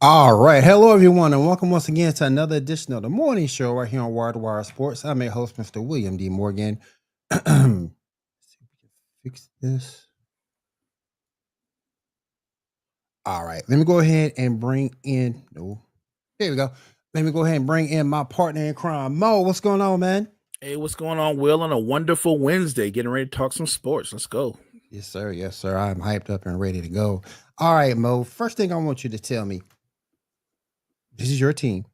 All right. Hello, everyone, and welcome once again to another edition of the morning show right here on Wire to Wire Sports. I'm your host, Mr. William D. Morgan. See if we can fix this. All right. Let me go ahead and bring in. No, there we go. Let me go ahead and bring in my partner in crime, Mo. What's going on, man? Hey, what's going on, Will? On a wonderful Wednesday, getting ready to talk some sports. Let's go. Yes, sir. Yes, sir. I'm hyped up and ready to go. All right, Mo. First thing I want you to tell me, this is your team.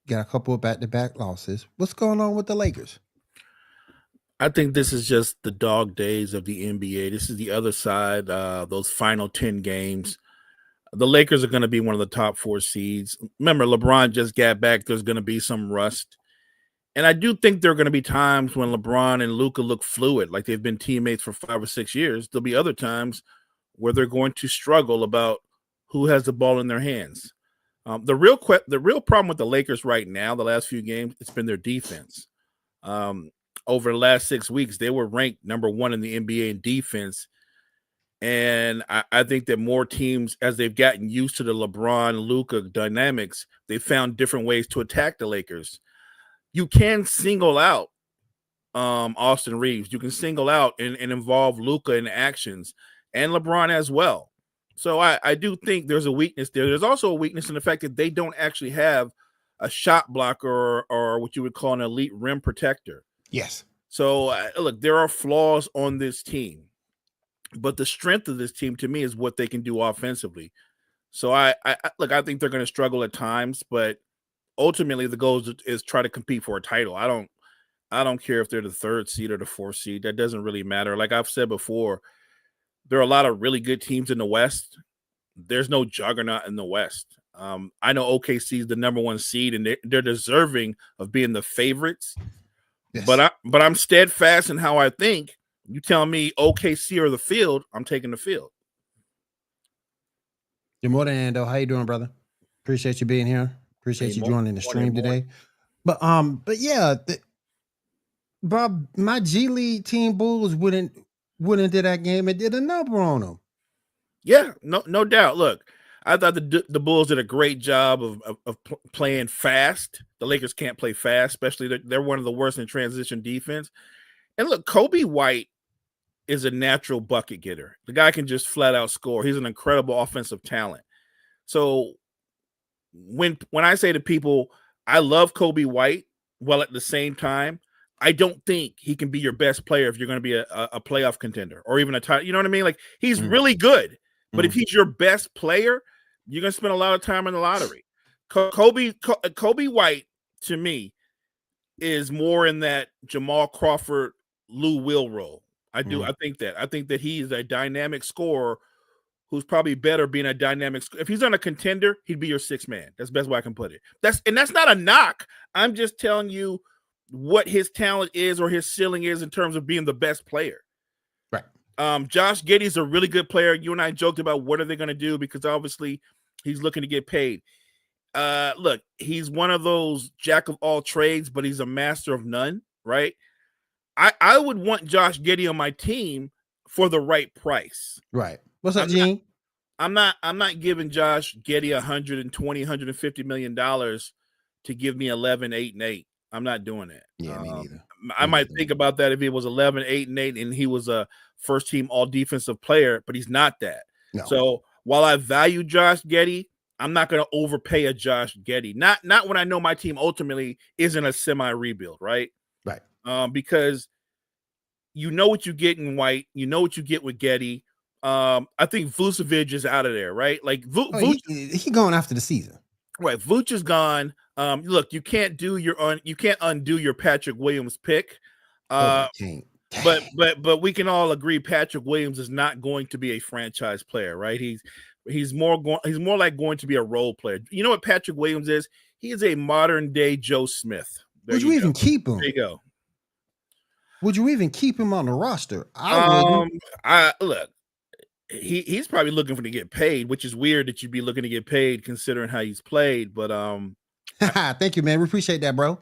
Got a couple of back-to-back losses. What's going on with the Lakers? I think this is just the dog days of the NBA. This is the other side, those final 10 games. The Lakers are going to be one of the top four seeds. Remember, LeBron just got back. There's going to be some rust. And I do think there are going to be times when LeBron and Luka look fluid, like they've been teammates for 5 or 6 years. There'll be other times where they're going to struggle about who has the ball in their hands. The real problem with the Lakers right now, the last few games, it's been their defense. Over the last 6 weeks, they were ranked number one in the NBA in defense. And I think that more teams, as they've gotten used to the LeBron, Luka dynamics, they found different ways to attack the Lakers. You can single out Austin Reeves. You can single out and involve Luka in actions and LeBron as well. So I do think there's a weakness there. There's also a weakness in the fact that they don't actually have a shot blocker or what you would call an elite rim protector. Yes. So look, there are flaws on this team, but the strength of this team to me is what they can do offensively. So I think they're going to struggle at times, but ultimately the goal is try to compete for a title. I don't care if they're the third seed or the fourth seed. That doesn't really matter. Like I've said before, there are a lot of really good teams in the West. There's no juggernaut in the West. I know OKC is the number one seed, and they're deserving of being the favorites. Yes. But I'm steadfast in how I think. You tell me OKC or the field, I'm taking the field. Good morning, Ando. How you doing, brother? Appreciate you being here. Appreciate you joining the stream today. But yeah, Bob, my G League team Bulls went into that game and did a number on them. Yeah, no doubt. Look, I thought the Bulls did a great job of playing fast. The Lakers can't play fast, especially they're one of the worst in transition defense. And look, Coby White is a natural bucket getter. The guy can just flat out score. He's an incredible offensive talent. So when I say to people, I love Coby White, while at the same time, I don't think he can be your best player if you're going to be a playoff contender or even a title. You know what I mean? Like he's really good, but if he's your best player, you're going to spend a lot of time in the lottery. Coby White, to me, is more in that Jamal Crawford, Lou Will role. I think that he is a dynamic scorer who's probably better being a dynamic. If he's on a contender, he'd be your sixth man. That's the best way I can put it. That's not a knock. I'm just telling you what his talent is or his ceiling is in terms of being the best player. Right. Josh Giddey's a really good player. You and I joked about what are they going to do because obviously he's looking to get paid. Look, he's one of those jack of all trades, but he's a master of none, right? I would want Josh Giddey on my team for the right price. Right. What's up, Gene? I'm not giving Josh Giddey $150 million to give me 11, 8, and 8. I'm not doing that. Yeah, me neither. I might think about that if he was 11, 8, and 8, and he was a first team all defensive player, but he's not that. No. So while I value Josh Giddey, I'm not going to overpay a Josh Giddey. Not when I know my team ultimately isn't a semi rebuild, right? Right. Because you know what you get in White, you know what you get with Giddey. I think Vucevic is out of there, right? Like he going after the season. Right, Vooch is gone. Look, you can't undo your Patrick Williams pick. But we can all agree Patrick Williams is not going to be a franchise player, right? He's more like going to be a role player. You know what Patrick Williams is? He is a modern day Joe Smith. Would you even keep him? There you go. Would you even keep him on the roster? Look. He's probably looking to get paid, which is weird that you'd be looking to get paid considering how he's played. But thank you, man. We appreciate that, bro.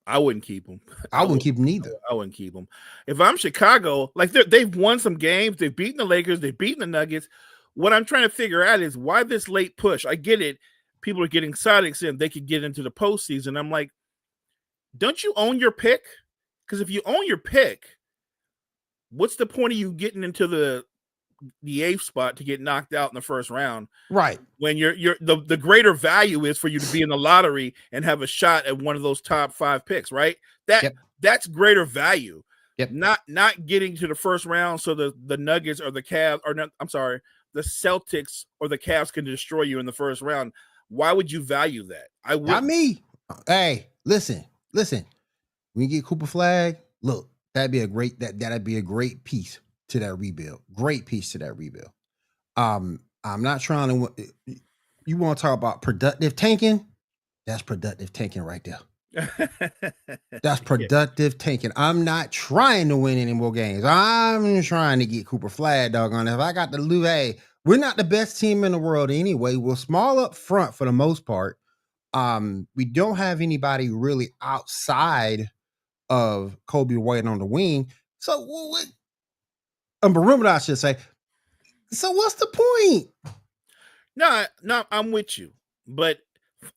I wouldn't keep him. I wouldn't keep him either. I wouldn't keep him. If I'm Chicago, like they've won some games, they've beaten the Lakers, they've beaten the Nuggets. what I'm trying to figure out is why this late push. I get it. People are getting excited saying they could get into the postseason. I'm like, don't you own your pick? Because if you own your pick, what's the point of you getting into the 8th spot to get knocked out in the first round? Right. When the greater value is for you to be in the lottery and have a shot at one of those top 5 picks, right? That's greater value. Yep. Not getting to the first round so the Nuggets or the Cavs or not, I'm sorry, the Celtics or the Cavs can destroy you in the first round. Why would you value that? I would. Not me. Hey, listen. When you get Cooper Flag, look, that'd be a great piece to that rebuild. Great piece to that rebuild. I'm not trying to. You want to talk about productive tanking? That's productive tanking right there. That's productive tanking. I'm not trying to win any more games. I'm trying to get Cooper Flag, doggone it. If I got to lose, hey, we're not the best team in the world anyway. We're small up front for the most part. We don't have anybody really outside of Kobe White on the wing. So perimeter, I should say. So what's the point? No, I'm with you. But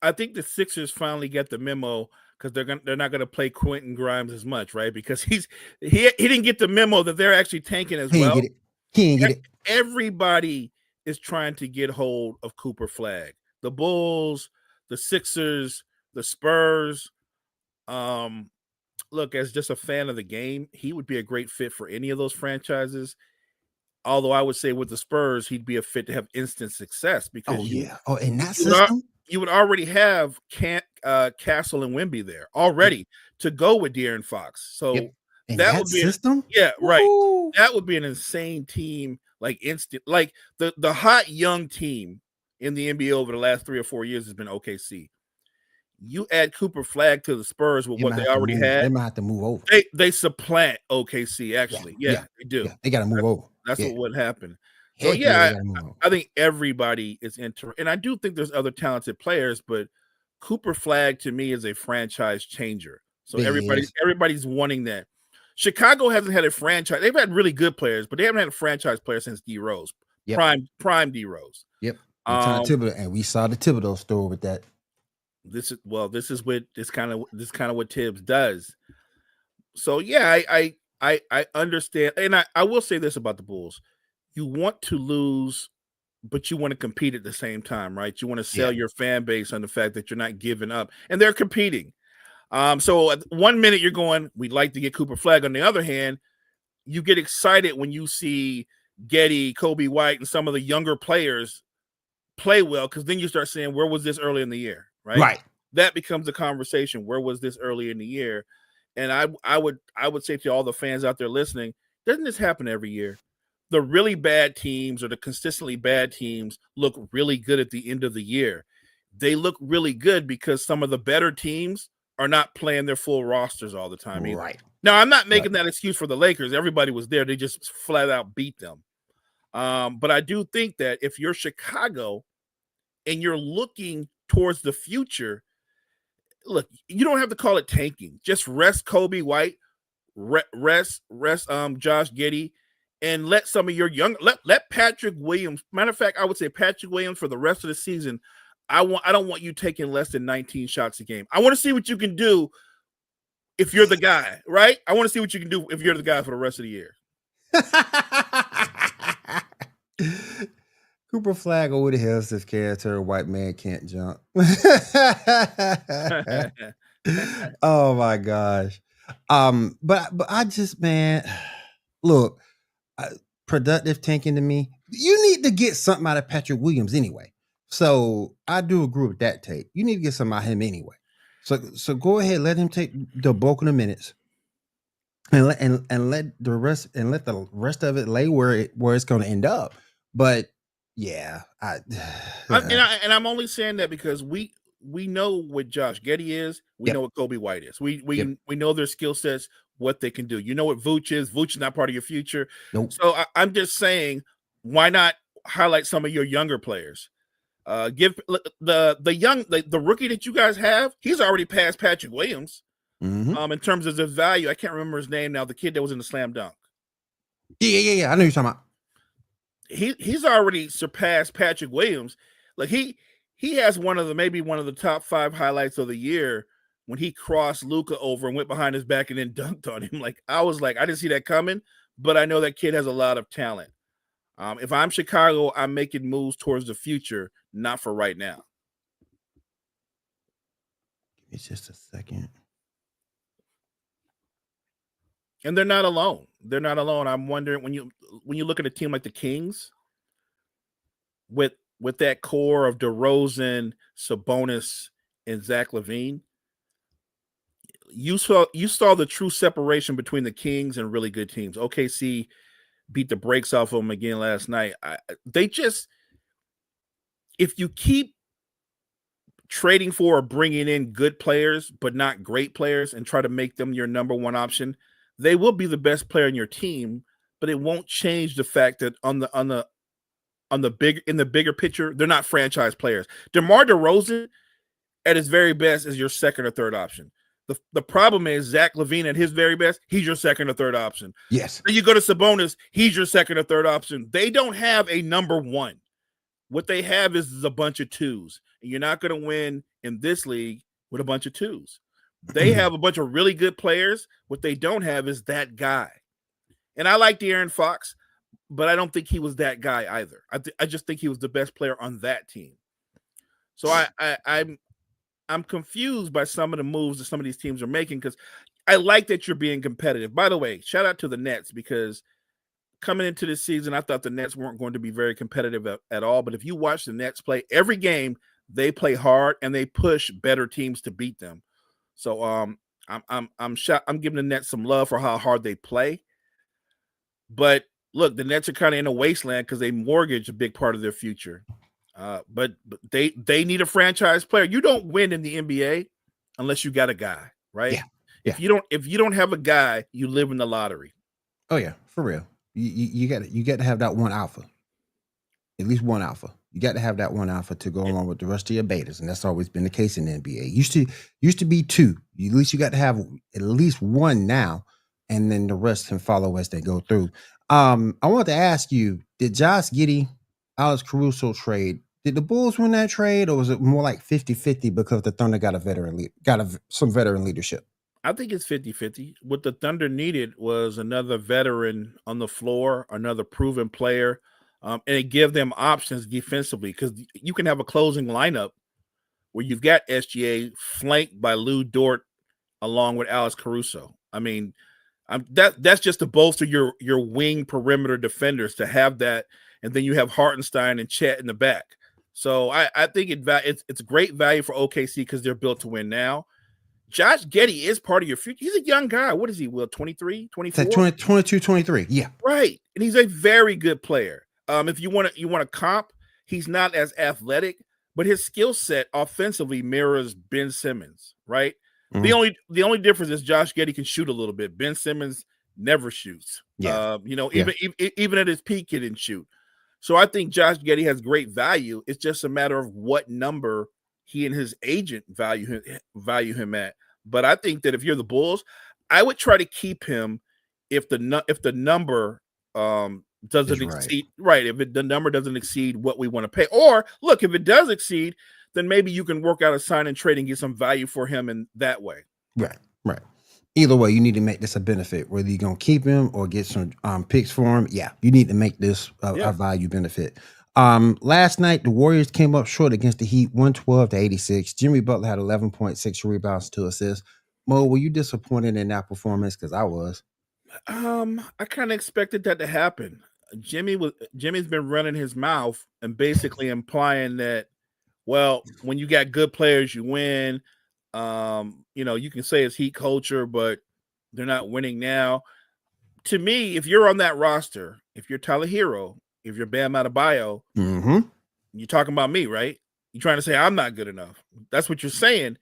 I think the Sixers finally get the memo because they're not gonna play Quentin Grimes as much, right? Because he didn't get the memo that they're actually tanking as well. He didn't get it. Everybody is trying to get hold of Cooper Flag. The Bulls, the Sixers, the Spurs. Look, as just a fan of the game, he would be a great fit for any of those franchises. Although I would say with the Spurs, he'd be a fit to have instant success because in that system, you would already have Castle and Wemby there already to go with De'Aaron Fox. So that would be system, right. That would be an insane team, like instant, like the hot young team in the NBA over the last 3 or 4 years has been OKC. You add Cooper Flag to the Spurs with what they already had. They might have to move over. They supplant OKC, actually. Yeah, they do. Yeah, they got to move over. That's what would happen. So, I think everybody is and I do think there's other talented players, but Cooper Flag to me is a franchise changer. So everybody's wanting that. Chicago hasn't had a franchise. They've had really good players, but they haven't had a franchise player since D Rose. Prime D Rose. Yep. Thibodeau, and we saw the Thibodeau story with that. This is kind of what Tibbs does. So I understand, and I will say this about the Bulls: you want to lose, but you want to compete at the same time, right? You want to sell your fan base on the fact that you're not giving up, and they're competing. So at 1 minute you're going, we'd like to get Cooper Flag. On the other hand, you get excited when you see Getty, Kobe White, and some of the younger players play well, because then you start saying, where was this early in the year? Right. That becomes a conversation. Where was this early in the year? And I would say to all the fans out there listening, doesn't this happen every year? The really bad teams or the consistently bad teams look really good at the end of the year. They look really good because some of the better teams are not playing their full rosters all the time either. Right. Now, I'm not making that excuse for the Lakers. Everybody was there. They just flat out beat them. But I do think that if you're Chicago and you're looking towards the future, look, you don't have to call it tanking. Just rest Kobe White, rest Josh Giddey, and let some of your young let Patrick Williams. Matter of fact, I would say Patrick Williams for the rest of the season. I don't want you taking less than 19 shots a game. I want to see what you can do if you're the guy, right? I want to see what you can do if you're the guy for the rest of the year. Cooper Flag, who the hell is this character? White man can't jump. Oh my gosh. But I just, man, look, productive tanking to me. You need to get something out of Patrick Williams anyway. So I do agree with that take. You need to get something out of him anyway. So go ahead, let him take the bulk of the minutes. And let the rest of it lay where it's going to end up. But yeah, I'm only saying that because we know what Josh Giddey is. We know what Kobe White is. We know their skill sets, what they can do. You know what Vooch is. Vooch is not part of your future. Nope. So I'm just saying, why not highlight some of your younger players? Give the rookie that you guys have. He's already passed Patrick Williams. Mm-hmm. In terms of the value. I can't remember his name now. The kid that was in the slam dunk. Yeah. I know you're talking about. he's already surpassed Patrick Williams. Like he has maybe one of the top 5 highlights of the year when he crossed Luka over and went behind his back and then dunked on him. Like I didn't see that coming, but I know that kid has a lot of talent. If I'm Chicago, I'm making moves towards the future, not for right now. Give me just a second. And they're not alone. They're not alone. I'm wondering when you look at a team like the Kings with that core of DeRozan, Sabonis, and Zach LaVine, you saw the true separation between the Kings and really good teams. OKC beat the brakes off of them again last night. If you keep trading for or bringing in good players but not great players and try to make them your number one option, they will be the best player in your team, but it won't change the fact that in the bigger picture, they're not franchise players. DeMar DeRozan at his very best is your second or third option. The problem is Zach LaVine at his very best, he's your second or third option. Yes. Then you go to Sabonis, he's your second or third option. They don't have a number one. What they have is a bunch of twos. And you're not going to win in this league with a bunch of twos. They have a bunch of really good players. What they don't have is that guy. And I like De'Aaron Fox, but I don't think he was that guy either. I just think he was the best player on that team. So I'm confused by some of the moves that some of these teams are making because I like that you're being competitive. By the way, shout out to the Nets because coming into this season, I thought the Nets weren't going to be very competitive at all. But if you watch the Nets play every game, they play hard and they push better teams to beat them. So I'm giving the Nets some love for how hard they play. But look, the Nets are kind of in a wasteland because they mortgage a big part of their future. But they need a franchise player. You don't win in the NBA unless you got a guy, right? Yeah. If you don't have a guy, you live in the lottery. Oh yeah, for real. You got to have that one alpha. At least one alpha. You got to have that one alpha to go along with the rest of your betas, and that's always been the case in the NBA. Used to be 2. At least you got to have at least one now, and then the rest can follow as they go through. I wanted to ask you: did Josh Giddey, Alex Caruso trade? Did the Bulls win that trade, or was it more like 50-50 because the Thunder got some veteran leadership? I think it's 50-50. What the Thunder needed was another veteran on the floor, another proven player. And it give them options defensively because you can have a closing lineup where you've got SGA flanked by Lou Dort along with Alex Caruso. I mean, that's just to bolster your wing perimeter defenders to have that, and then you have Hartenstein and Chet in the back. So I think it's great value for OKC because they're built to win now. Josh Giddey is part of your future. He's a young guy. What is he, Will? 23, 24? 22, 23. Yeah. Right. And he's a very good player. If you want to comp, he's not as athletic, but his skill set offensively mirrors Ben Simmons, right? Mm-hmm. The only difference is Josh Giddey can shoot a little bit. Ben Simmons never shoots. Yeah. Even at his peak, he didn't shoot. So I think Josh Giddey has great value. It's just a matter of what number he and his agent value him at. But I think that if you're the Bulls, I would try to keep him if the number doesn't exceed the number doesn't exceed what we want to pay. Or look, if it does exceed, then maybe you can work out a sign and trade and get some value for him in that way. Right. Either way, you need to make this a benefit, whether you're gonna keep him or get some picks for him. Yeah, you need to make this a value benefit. Last night the Warriors came up short against the Heat, 112-86. Jimmy Butler had 11.6 rebounds, 2 assists. Mo, were you disappointed in that performance? Because I was. I kind of expected that to happen. Jimmy's been running his mouth and basically implying that, well, when you got good players, you win. You can say it's Heat culture, but they're not winning now. To me, if you're on that roster, if you're Tyler Hero, if you're Bam Adebayo, you're talking about me, right? You're trying to say I'm not good enough. That's what you're saying.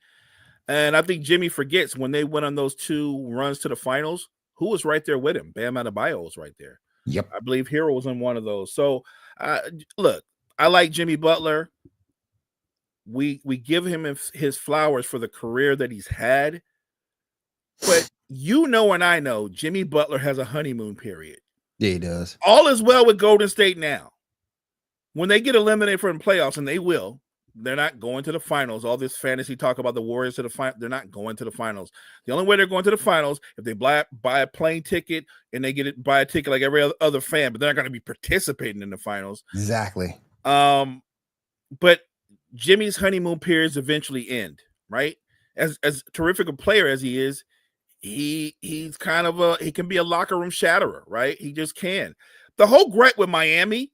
And I think Jimmy forgets when they went on those 2 runs to the finals, who was right there with him? Bam Adebayo was right there. Yep. I believe Hero was in one of those. So, look, I like Jimmy Butler. We give him his flowers for the career that he's had. But and I know Jimmy Butler has a honeymoon period. Yeah, he does. All is well with Golden State now. when they get eliminated from the playoffs, and they will, they're not going to the finals. All this fantasy talk about the Warriors to the final, they're not going to the finals. The only way they're going to the finals if they buy a plane ticket and they buy a ticket like every other fan, but they're not going to be participating in the finals. Exactly. But Jimmy's honeymoon periods eventually end, right? As terrific a player as he is, he's kind of he can be a locker room shatterer, right? He just can. The whole gripe with Miami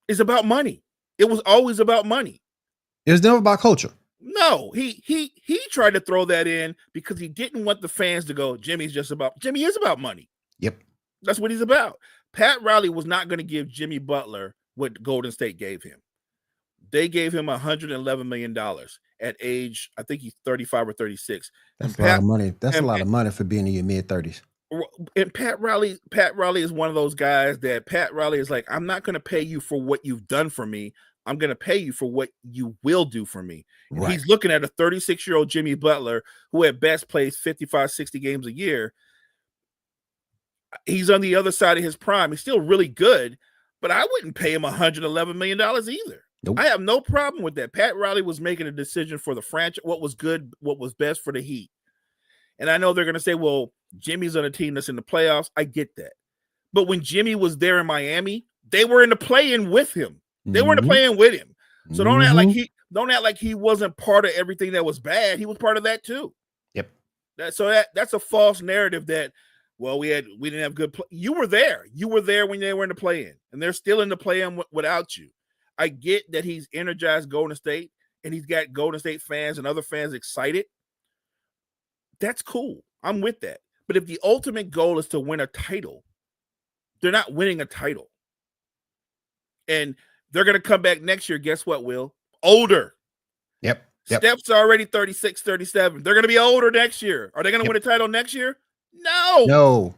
is about money. It was always about money. It was never about culture. No, he tried to throw that in because he didn't want the fans to go, Jimmy is about money. Yep. That's what he's about. Pat Riley was not going to give Jimmy Butler what Golden State gave him. They gave him $111 million at age, I think he's 35 or 36. That's a lot of money. That's a lot of money for being in your mid-30s. And Pat Riley is one of those guys that Pat Riley is like, I'm not going to pay you for what you've done for me. I'm going to pay you for what you will do for me. Right. He's looking at a 36-year-old Jimmy Butler who at best plays 55, 60 games a year. He's on the other side of his prime. He's still really good, but I wouldn't pay him $111 million either. Nope. I have no problem with that. Pat Riley was making a decision for the franchise, what was good, what was best for the Heat. And I know they're going to say, well, Jimmy's on a team that's in the playoffs. I get that. But when Jimmy was there in Miami, they were in the play-in with him. They were in the play-in with him. So don't act like he wasn't part of everything that was bad. He was part of that too. Yep. That's a false narrative that, well, we didn't have good play. You were there. You were there when they were in the play-in, and they're still in the play-in without you. I get that he's energized Golden State, and he's got Golden State fans and other fans excited. That's cool. I'm with that. But if the ultimate goal is to win a title, they're not winning a title. And they're going to come back next year. Guess what, Will? Older. Yep. Steph's already 36, 37. They're going to be older next year. Are they going to win a title next year? No.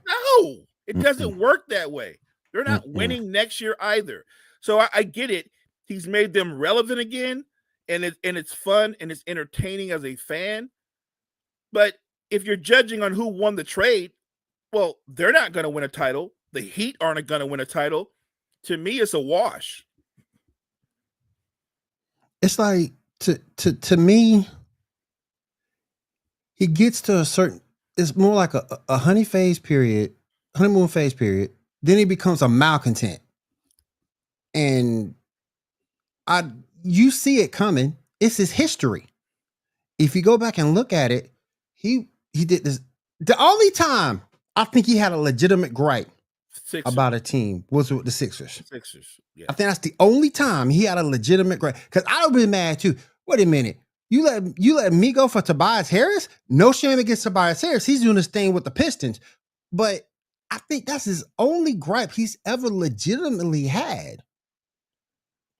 It doesn't work that way. They're not winning next year either. So I get it. He's made them relevant again, and it's fun and it's entertaining as a fan. But if you're judging on who won the trade, well, they're not going to win a title. The Heat aren't going to win a title. To me, it's a wash. It's like to me, he gets to a certain. It's more like a honeymoon phase period. Then he becomes a malcontent, and you see it coming. It's his history. If you go back and look at it, he did this. The only time I think he had a legitimate gripe about a team was with the Sixers. Yeah. I think that's the only time he had a legitimate gripe. Because I would be mad too. Wait a minute. You let me go for Tobias Harris? No shame against Tobias Harris. He's doing this thing with the Pistons. But I think that's his only gripe he's ever legitimately had.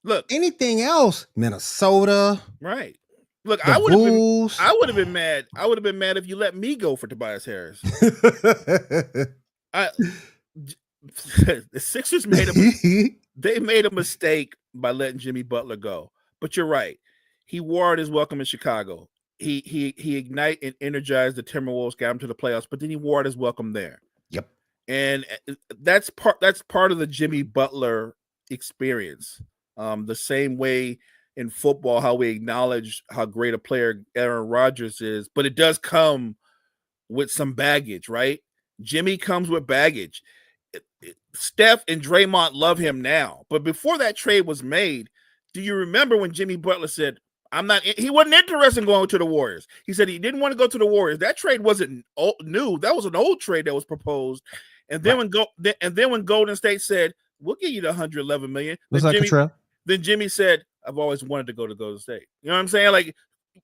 Look, anything else, Minnesota. Right. Look, I would have been mad. I would have been mad if you let me go for Tobias Harris. The Sixers made a mistake by letting Jimmy Butler go. But you're right. He warred his welcome in Chicago. He ignited and energized the Timberwolves, got him to the playoffs, but then he warred his welcome there. Yep. And that's part of the Jimmy Butler experience. The same way in football, how we acknowledge how great a player Aaron Rodgers is, but it does come with some baggage, right? Jimmy comes with baggage. Steph and Draymond love him now, but before that trade was made, do you remember when Jimmy Butler said, he wasn't interested in going to the Warriors. He said he didn't want to go to the Warriors. That trade wasn't new. That was an old trade that was proposed. And then when Golden State said, we'll give you the $111 million. Then Jimmy said, I've always wanted to go to Golden State. You know what I'm saying? Like,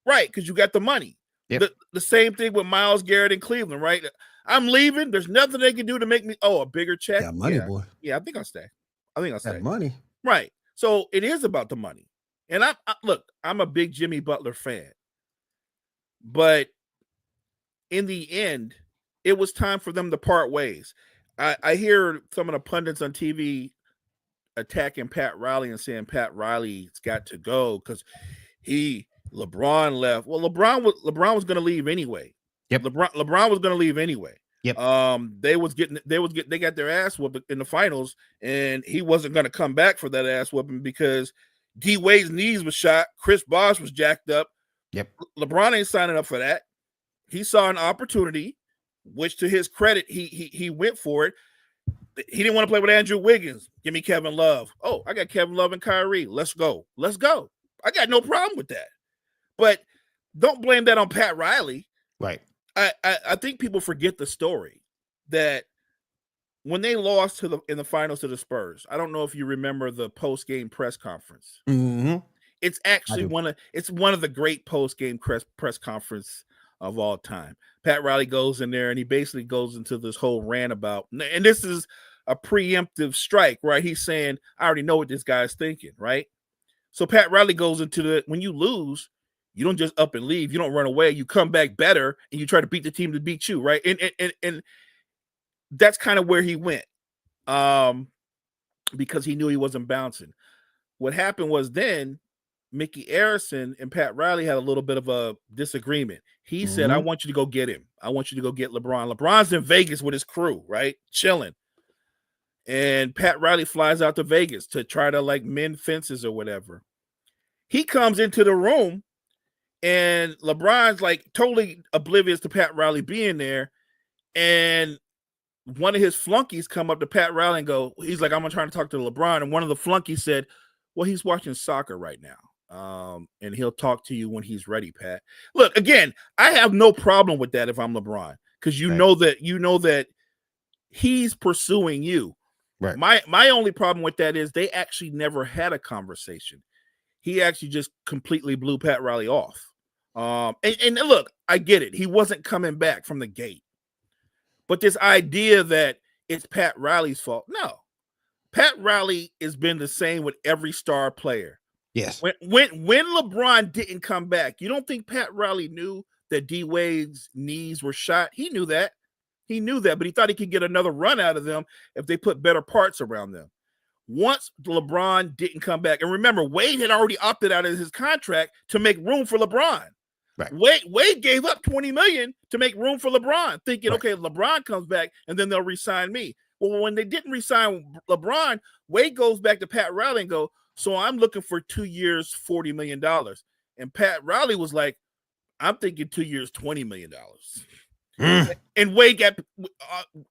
right, because you got the money. Yep. The same thing with Myles Garrett in Cleveland, right? I'm leaving. There's nothing they can do to make me, a bigger check. Yeah, money, boy. Yeah, I think I'll stay. That money. Right. So it is about the money. And I'm a big Jimmy Butler fan. But in the end, it was time for them to part ways. I hear some of the pundits on TV attacking Pat Riley and saying Pat Riley's got to go because LeBron left. Well, LeBron was going to leave anyway. Yep. LeBron was going to leave anyway. Yep. They got their ass whooped in the finals, and he wasn't going to come back for that ass whooping because D Wade's knees was shot. Chris Bosh was jacked up. Yep. LeBron ain't signing up for that. He saw an opportunity, which to his credit, he went for it. He didn't want to play with Andrew Wiggins. Give me Kevin Love. Oh, I got Kevin Love and Kyrie. Let's go. Let's go. I got no problem with that. But don't blame that on Pat Riley. Right. I think people forget the story that when they lost in the finals to the Spurs, I don't know if you remember the post-game press conference. Mm-hmm. It's actually one of the great post-game press conference of all time. Pat Riley goes in there and he basically goes into this whole rant about, and this is a preemptive strike, right? He's saying, I already know what this guy's thinking, right? So Pat Riley goes into when you lose, you don't just up and leave. You don't run away. You come back better and you try to beat the team to beat you, right? And that's kind of where he went, because he knew he wasn't bouncing. What happened was then Mickey Arison and Pat Riley had a little bit of a disagreement. He said, I want you to go get him. I want you to go get LeBron. LeBron's in Vegas with his crew, right? Chilling. And Pat Riley flies out to Vegas to try to like mend fences or whatever. He comes into the room and LeBron's like totally oblivious to Pat Riley being there. And one of his flunkies come up to Pat Riley and go, he's like, I'm going to try to talk to LeBron. And one of the flunkies said, well, he's watching soccer right now. And he'll talk to you when he's ready, Pat. Look, again, I have no problem with that if I'm LeBron, because you know that he's pursuing you. Right. My only problem with that is they actually never had a conversation. He actually just completely blew Pat Riley off. And look, I get it. He wasn't coming back from the gate. But this idea that it's Pat Riley's fault, no. Pat Riley has been the same with every star player. Yes. When LeBron didn't come back, you don't think Pat Riley knew that D Wade's knees were shot? He knew that. He knew that, but he thought he could get another run out of them if they put better parts around them. Once LeBron didn't come back, and remember, Wade had already opted out of his contract to make room for LeBron. Right. Wade gave up $20 million to make room for LeBron, thinking, okay, if LeBron comes back and then they'll re-sign me. Well, when they didn't re-sign LeBron, Wade goes back to Pat Riley and go, so I'm looking for 2 years, $40 million. And Pat Riley was like, I'm thinking 2 years, $20 million. And Wade got,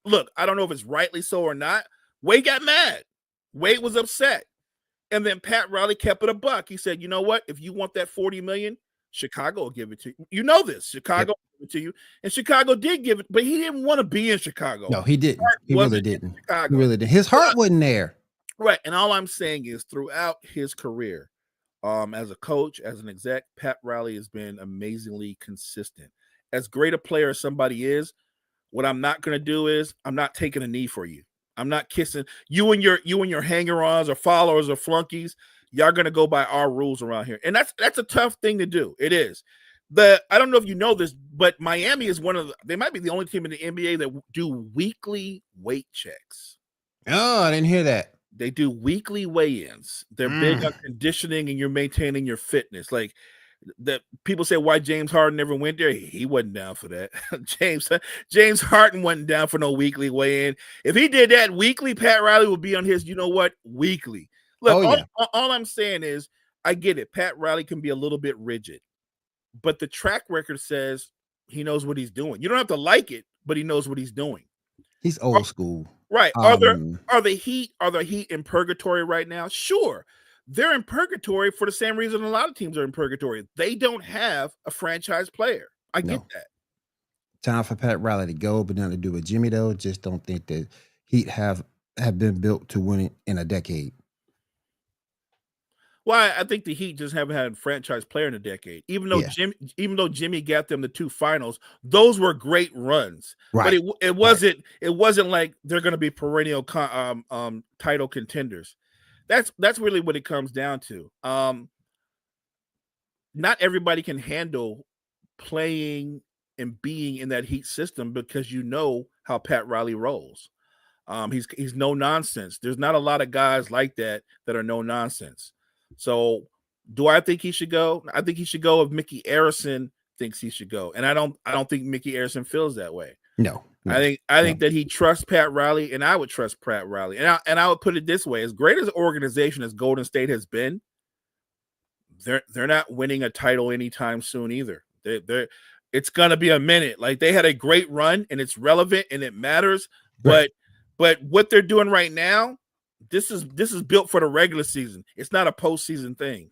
look, I don't know if it's rightly so or not. Wade got mad. Wade was upset. And then Pat Riley kept it a buck. He said, you know what? If you want that $40 million, Chicago will give it to you. You know this. Chicago will give it to you. And Chicago did give it, but he didn't want to be in Chicago. No, he didn't. He really didn't. Chicago. He really did. His heart wasn't there. Right. And all I'm saying is throughout his career, as a coach, as an exec, Pat Riley has been amazingly consistent. As great a player as somebody is, what I'm not going to do is I'm not taking a knee for you. I'm not kissing you and your hanger-ons or followers or flunkies. Y'all going to go by our rules around here. And that's a tough thing to do. It is. I don't know if you know this, but Miami is they might be the only team in the NBA that do weekly weight checks. Oh, I didn't hear that. They do weekly weigh-ins. They're big on conditioning and you're maintaining your fitness. Like that, people say why James Harden never went there. He wasn't down for that. James Harden wasn't down for no weekly weigh-in. If he did that weekly, Pat Riley would be on his, you know what, weekly. Look, all I'm saying is I get it. Pat Riley can be a little bit rigid, but the track record says he knows what he's doing. You don't have to like it, but he knows what he's doing. He's old school. Right. Are the Heat in purgatory right now? Sure. They're in purgatory for the same reason a lot of teams are in purgatory. They don't have a franchise player. I get that. Time for Pat Riley to go, but nothing to do with Jimmy, though. Just don't think that Heat have been built to win it in a decade. Well, I think the Heat just haven't had a franchise player in a decade. Even though Jimmy got them the 2 finals, those were great runs. Right. But it wasn't like they're going to be perennial title contenders. That's really what it comes down to. Not everybody can handle playing and being in that Heat system because you know how Pat Riley rolls. He's no nonsense. There's not a lot of guys like that are no nonsense. So do I think he should go? I think he should go if Mickey Arison thinks he should go. And I don't think Mickey Arison feels that way. No. I think that he trusts Pat Riley, and I would trust Pat Riley. And I would put it this way: as great as an organization as Golden State has been, they're not winning a title anytime soon either. It's gonna be a minute. Like, they had a great run, and it's relevant and it matters. Right. But what they're doing right now, this is built for the regular season. It's not a postseason thing.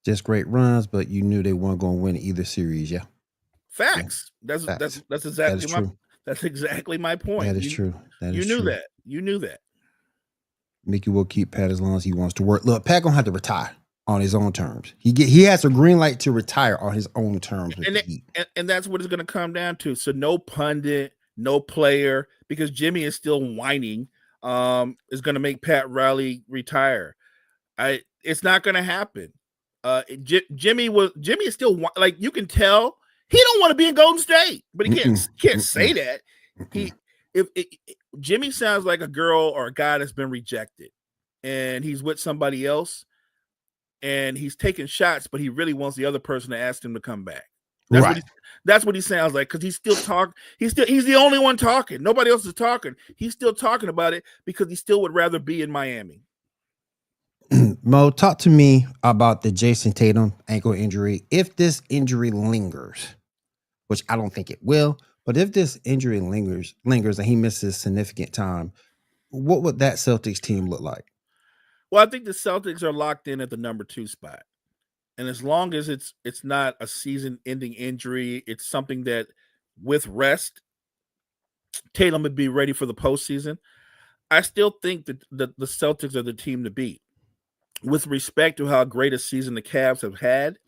Just great runs, but you knew they weren't going to win either series. Yeah. Facts. Yeah. That's exactly my point. That is true. You knew that. Mickey will keep Pat as long as he wants to work. Look, Pat gonna have to retire on his own terms. He has a green light to retire on his own terms. And that's what it's going to come down to. So no pundit, no player, because Jimmy is still whining, is going to make Pat Riley retire. It's not going to happen. Jimmy is still, like, you can tell he don't want to be in Golden State, but he can't say that. Jimmy sounds like a girl or a guy that's been rejected, and he's with somebody else, and he's taking shots, but he really wants the other person to ask him to come back. That's what he sounds like, because he's still talking. He's the only one talking. Nobody else is talking. He's still talking about it because he still would rather be in Miami. Mo, talk to me about the Jason Tatum ankle injury. If this injury lingers, which I don't think it will, but if this injury lingers and he misses significant time, what would that Celtics team look like? Well, I think the Celtics are locked in at the number 2 spot. And as long as it's not a season-ending injury, it's something that, with rest, Tatum would be ready for the postseason. I still think that the Celtics are the team to beat. With respect to how great a season the Cavs have had,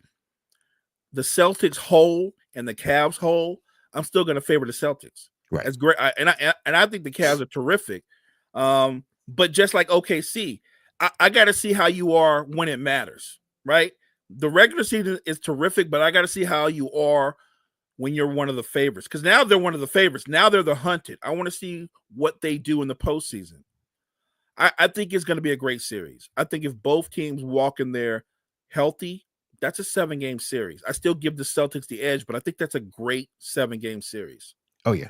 the Celtics whole and the Cavs whole, I'm still going to favor the Celtics. Right. It's great, and I think the Cavs are terrific. But just like OKC, I got to see how you are when it matters, right? The regular season is terrific, but I got to see how you are when you're one of the favorites, because now they're one of the favorites. Now they're the hunted. I want to see what they do in the postseason. I think it's going to be a great series. I think if both teams walk in there healthy, that's a 7-game series. I still give the Celtics the edge, but I think that's a great 7-game series. Oh yeah.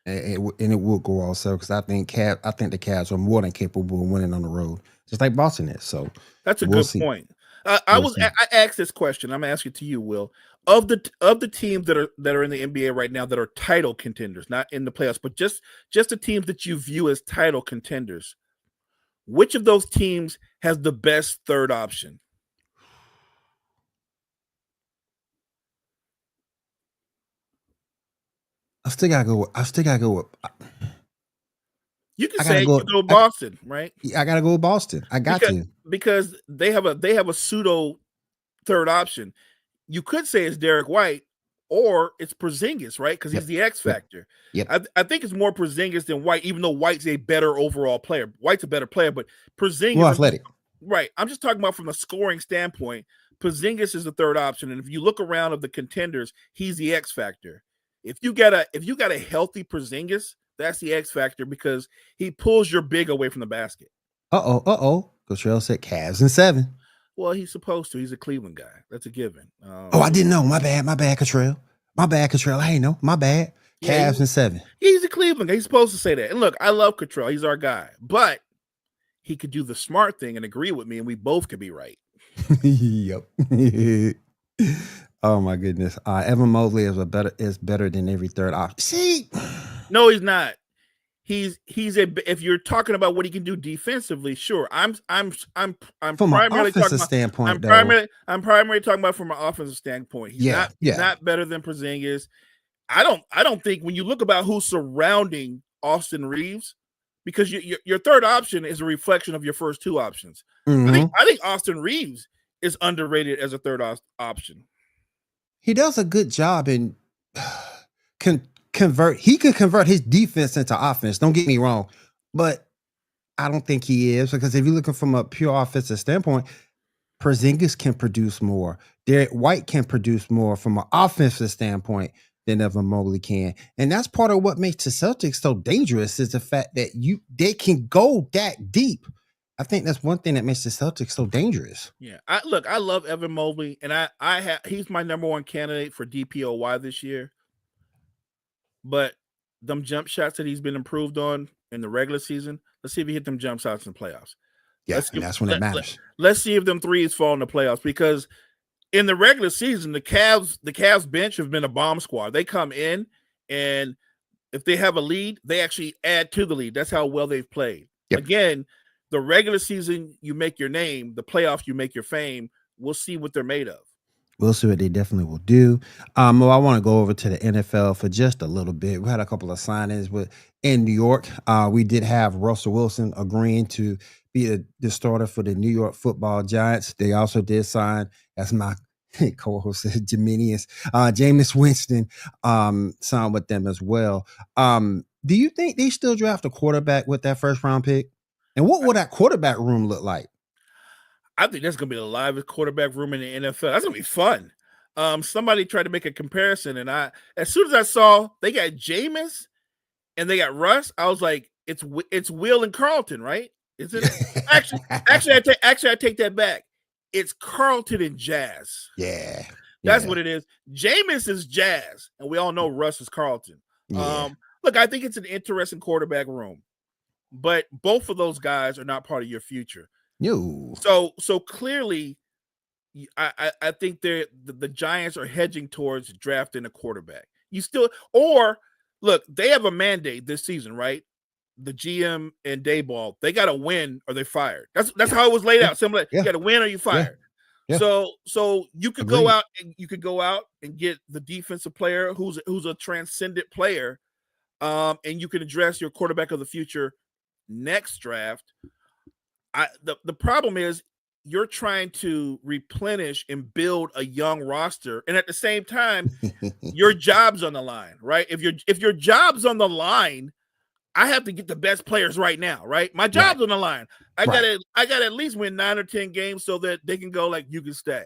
And it will go also, because I think the Cavs are more than capable of winning on the road, just like Boston is. So that's a good point. I asked this question. I'm asking it to you, Will. Of the teams that are in the NBA right now that are title contenders, not in the playoffs, but just the teams that you view as title contenders, which of those teams has the best third option? I still gotta go with. You can say you go Boston, right? I gotta go with Boston. Because they have a pseudo third option. You could say it's Derek White, or it's Porzingis, right? Because he's the X factor. Yep. I think it's more Porzingis than White, even though White's a better overall player. White's a better player, but Porzingis more athletic. Right. I'm just talking about from a scoring standpoint. Porzingis is the third option, and if you look around of the contenders, he's the X factor. If you got a healthy Porzingis, that's the X factor, because he pulls your big away from the basket. Cottrell said Cavs in 7. Well, he's supposed to. He's a Cleveland guy. That's a given. I didn't know. My bad, Cottrell. I ain't know. My bad. Cavs in 7. He's a Cleveland guy. He's supposed to say that. And look, I love Cottrell. He's our guy. But he could do the smart thing and agree with me, and we both could be right. Yep. Oh my goodness. Evan Mobley is better than every third option. See? No, he's not. If you're talking about what he can do defensively, sure. I'm from primarily an offensive standpoint. I'm primarily talking about from an offensive standpoint. He's not better than Porzingis. I don't think, when you look about who's surrounding Austin Reeves, because your third option is a reflection of your first 2 options. Mm-hmm. I think Austin Reeves is underrated as a third option. He does a good job in convert his defense into offense. Don't get me wrong, but I don't think he is, because if you're looking from a pure offensive standpoint, Porzingis can produce more. Derek White can produce more from an offensive standpoint than Evan Mobley can, and that's part of what makes the Celtics so dangerous, is the fact that they can go that deep. I think that's one thing that makes the Celtics so dangerous. Yeah, I love Evan Mobley, and he's my number 1 candidate for DPOY this year. but them jump shots that he's been improved on in the regular season, let's see if he hit them jump shots in the playoffs. Yeah, and that's when it matters. Let's see if them threes fall in the playoffs, because in the regular season, the Cavs bench have been a bomb squad. They come in, and if they have a lead, they actually add to the lead. That's how well they've played. Yep. Again, the regular season, you make your name. The playoffs, you make your fame. We'll see what they're made of. We'll see what they definitely will do. I want to go over to the NFL for just a little bit. We had a couple of signings in New York. We did have Russell Wilson agreeing to be the starter for the New York Football Giants. They also did sign, as my co-host said, Jameis Winston signed with them as well. Do you think they still draft a quarterback with that first round pick? And what will that quarterback room look like? I think that's going to be the livest quarterback room in the NFL. That's going to be fun. Somebody tried to make a comparison, and as soon as I saw they got Jameis and they got Russ, I was like, it's Will and Carlton, right? Is it? actually, I take that back. It's Carlton and Jazz. Yeah. That's what it is. Jameis is Jazz, and we all know Russ is Carlton. Yeah. Look, I think it's an interesting quarterback room, but both of those guys are not part of your future. No. So clearly, I think the Giants are hedging towards drafting a quarterback. Look, they have a mandate this season, right? The GM and Daboll, they got to win or they're fired. That's how it was laid out. Similar, you got to win or you fired. Yeah. So you could go out and get the defensive player who's a transcendent player, and you can address your quarterback of the future next draft. The problem is you're trying to replenish and build a young roster, and at the same time, your job's on the line, right? If your job's on the line, I have to get the best players right now, right? My job's on the line. I gotta at least win 9 or 10 games so that they can go like, you can stay.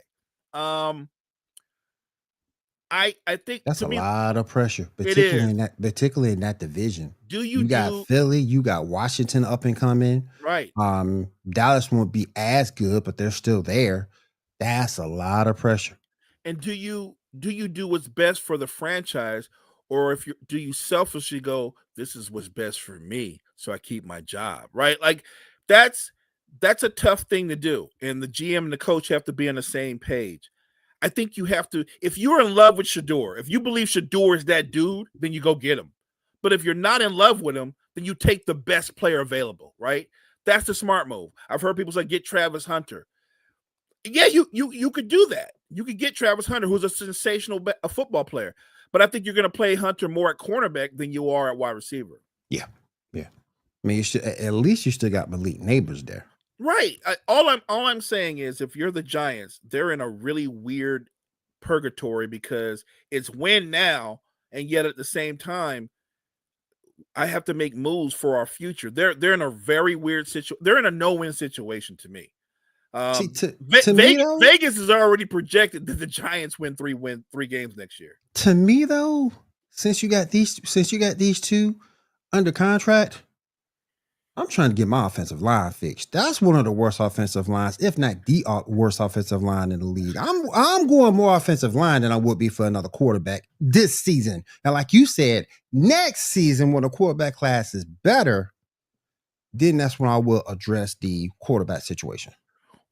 I think that's a lot of pressure, particularly in that division. You got Philly, you got Washington up and coming. Right. Dallas won't be as good, but they're still there. That's a lot of pressure. And do you do what's best for the franchise, or do you selfishly go, this is what's best for me, so I keep my job, right? Like that's a tough thing to do, and the GM and the coach have to be on the same page. I think you have to, if you're in love with Shedeur, if you believe Shedeur is that dude, then you go get him. But if you're not in love with him, then you take the best player available, right? That's the smart move. I've heard people say, get Travis Hunter. Yeah, you could do that. You could get Travis Hunter, who's a sensational football player. But I think you're going to play Hunter more at cornerback than you are at wide receiver. Yeah. I mean, at least you still got Malik Neighbors there. Right. All I'm saying is, if you're the Giants, they're in a really weird purgatory because it's win now, and yet at the same time, I have to make moves for our future. They're in a very weird situation. They're in a no-win situation to me. Vegas has already projected that the Giants win three games next year. To me, though, since you got these two under contract, I'm trying to get my offensive line fixed. That's one of the worst offensive lines, if not the worst offensive line in the league. I'm going more offensive line than I would be for another quarterback this season. And like you said, next season when the quarterback class is better, then that's when I will address the quarterback situation.